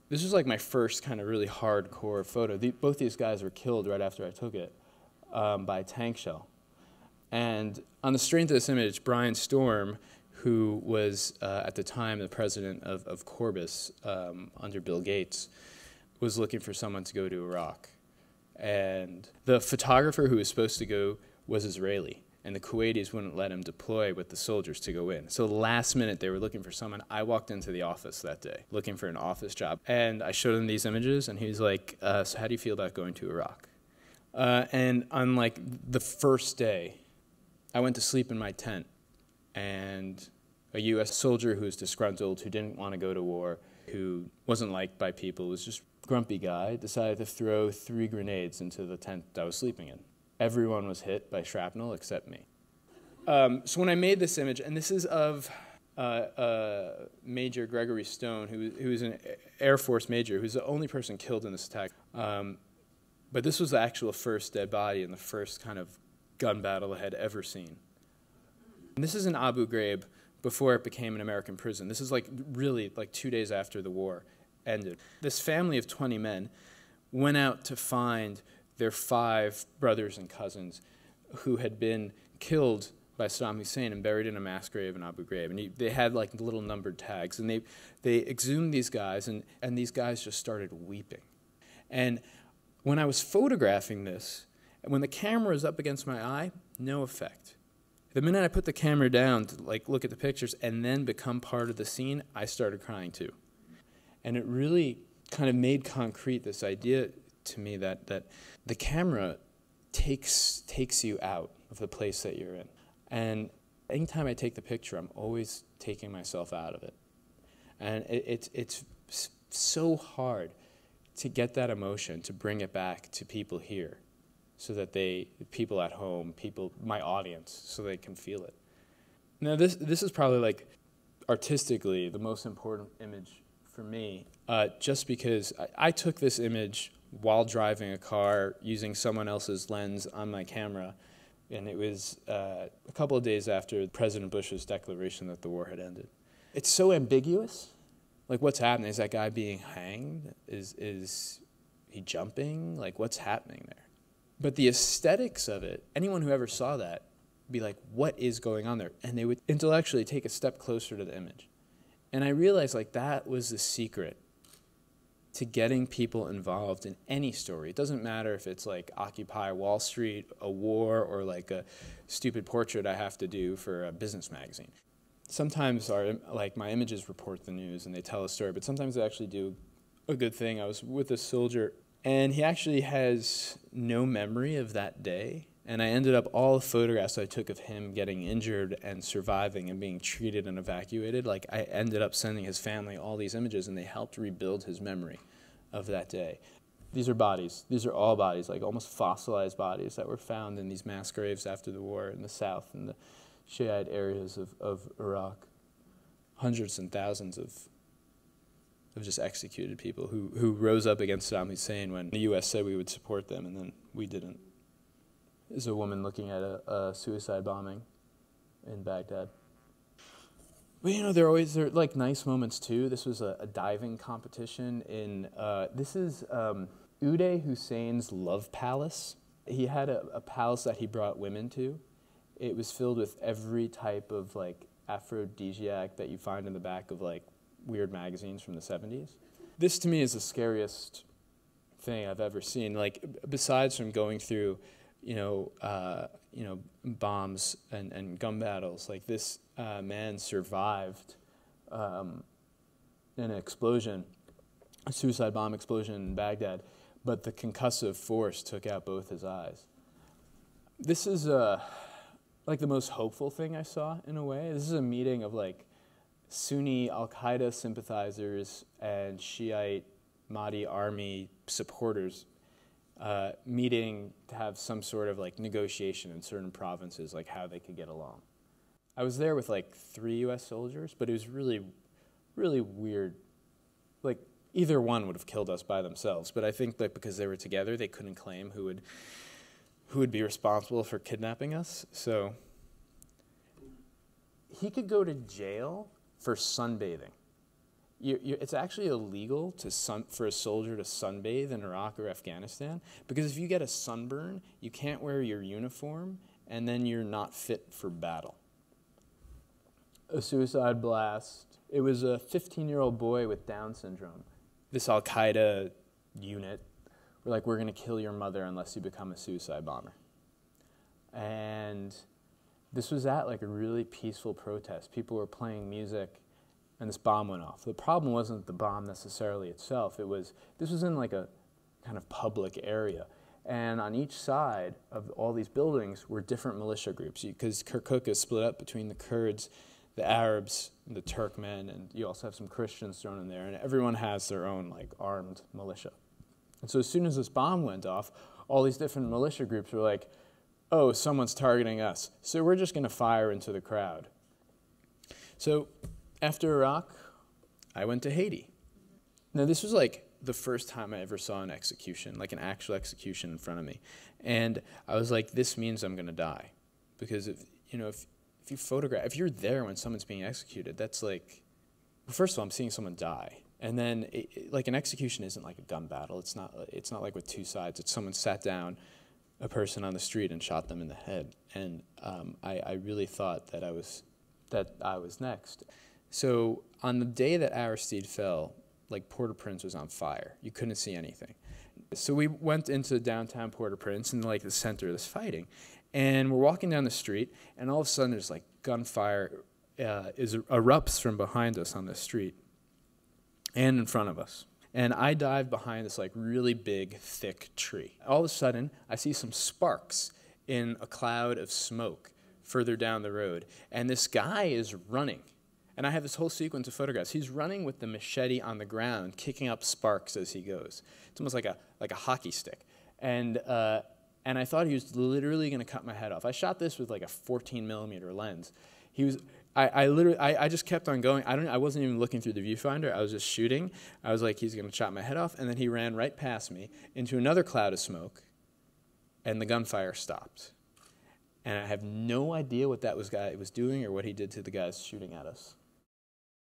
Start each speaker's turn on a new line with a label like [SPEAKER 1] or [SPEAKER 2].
[SPEAKER 1] This was like my first kind of really hardcore photo. Both these guys were killed right after I took it by a tank shell. And on the strength of this image, Brian Storm, who was at the time the president of Corbis under Bill Gates, was looking for someone to go to Iraq. And the photographer who was supposed to go was Israeli, and the Kuwaitis wouldn't let him deploy with the soldiers to go in. So last minute, they were looking for someone. I walked into the office that day looking for an office job, and I showed him these images, and he was like, so how do you feel about going to Iraq? And on like the first day, I went to sleep in my tent, and a U.S. soldier who was disgruntled, who didn't want to go to war, who wasn't liked by people, was just grumpy guy, decided to throw 3 grenades into the tent I was sleeping in. Everyone was hit by shrapnel except me. So when I made this image, and this is of Major Gregory Stone, who was an Air Force major, who's the only person killed in this attack. But this was the actual first dead body in the first kind of gun battle I had ever seen. And this is in Abu Ghraib before it became an American prison. This is like really like 2 days after the war ended. This family of 20 men went out to find their 5 brothers and cousins who had been killed by Saddam Hussein and buried in a mass grave in Abu Ghraib. And they had like little numbered tags. And they exhumed these guys, and these guys just started weeping. And when I was photographing this, when the camera was up against my eye, no effect. The minute I put the camera down to like look at the pictures and then become part of the scene, I started crying too. And it really kind of made concrete this idea to me that the camera takes you out of the place that you're in. And anytime I take the picture, I'm always taking myself out of it. And it's so hard to get that emotion, to bring it back to people here, so that people at home, my audience, so they can feel it. Now this is probably like artistically the most important image for me, just because I took this image while driving a car using someone else's lens on my camera, and it was a couple of days after President Bush's declaration that the war had ended. It's so ambiguous. Like, what's happening? Is that guy being hanged? Is he jumping? Like, what's happening there? But the aesthetics of it, anyone who ever saw that would be like, what is going on there? And they would intellectually take a step closer to the image. And I realized like that was the secret to getting people involved in any story. It doesn't matter if it's like Occupy Wall Street, a war, or like a stupid portrait I have to do for a business magazine. Sometimes my images report the news and they tell a story, but sometimes they actually do a good thing. I was with a soldier, and he actually has no memory of that day. And I ended up, all the photographs I took of him getting injured and surviving and being treated and evacuated, like I ended up sending his family all these images, and they helped rebuild his memory of that day. These are bodies. These are all bodies, like almost fossilized bodies that were found in these mass graves after the war in the south and the Shiite areas of Iraq. Hundreds and thousands of just executed people who rose up against Saddam Hussein when the U.S. said we would support them, and then we didn't. There's a woman looking at a suicide bombing in Baghdad. But you know, there are like nice moments too. This was a diving competition in, this is Uday Hussein's Love Palace. He had a palace that he brought women to. It was filled with every type of like aphrodisiac that you find in the back of like weird magazines from the 70s. This to me is the scariest thing I've ever seen. Like, besides from going through bombs and gun battles, like this man survived an explosion, a suicide bomb explosion in Baghdad, but the concussive force took out both his eyes. This is like the most hopeful thing I saw in a way. This is a meeting of like Sunni Al-Qaeda sympathizers and Shiite Mahdi army supporters meeting to have some sort of like negotiation in certain provinces, like how they could get along. I was there with like 3 U.S. soldiers, but it was really, really weird. Like, either one would have killed us by themselves, but I think that because they were together, they couldn't claim who would be responsible for kidnapping us. So he could go to jail for sunbathing. it's actually illegal for a soldier to sunbathe in Iraq or Afghanistan, because if you get a sunburn, you can't wear your uniform, and then you're not fit for battle. A suicide blast. It was a 15-year-old boy with Down syndrome. This Al-Qaeda unit were like, we're going to kill your mother unless you become a suicide bomber. And this was at like a really peaceful protest. People were playing music, and this bomb went off. The problem wasn't the bomb necessarily itself. This was in like a kind of public area. And on each side of all these buildings were different militia groups, because Kirkuk is split up between the Kurds, the Arabs, the Turkmen, and you also have some Christians thrown in there, and everyone has their own like armed militia. And so as soon as this bomb went off, all these different militia groups were like, oh, someone's targeting us, so we're just going to fire into the crowd. So after Iraq, I went to Haiti. Now this was like the first time I ever saw an execution, like an actual execution in front of me. And I was like, this means I'm going to die. Because if you're there when someone's being executed, that's like, well, first of all, I'm seeing someone die. And then like an execution isn't like a gun battle. It's not like with two sides. It's someone sat down a person on the street and shot them in the head. And I really thought that I was next. So on the day that Aristide fell, like Port-au-Prince was on fire. You couldn't see anything. So we went into downtown Port-au-Prince in like the center of this fighting. And we're walking down the street, and all of a sudden there's like gunfire erupts from behind us on the street and in front of us. And I dive behind this like really big, thick tree. All of a sudden, I see some sparks in a cloud of smoke further down the road. And this guy is running. And I have this whole sequence of photographs. He's running with the machete on the ground, kicking up sparks as he goes. It's almost like a hockey stick. And I thought he was literally going to cut my head off. I shot this with like a 14mm lens. I just kept on going. I wasn't even looking through the viewfinder. I was just shooting. I was like, he's going to chop my head off. And then he ran right past me into another cloud of smoke, and the gunfire stopped. And I have no idea what that guy was doing or what he did to the guys shooting at us.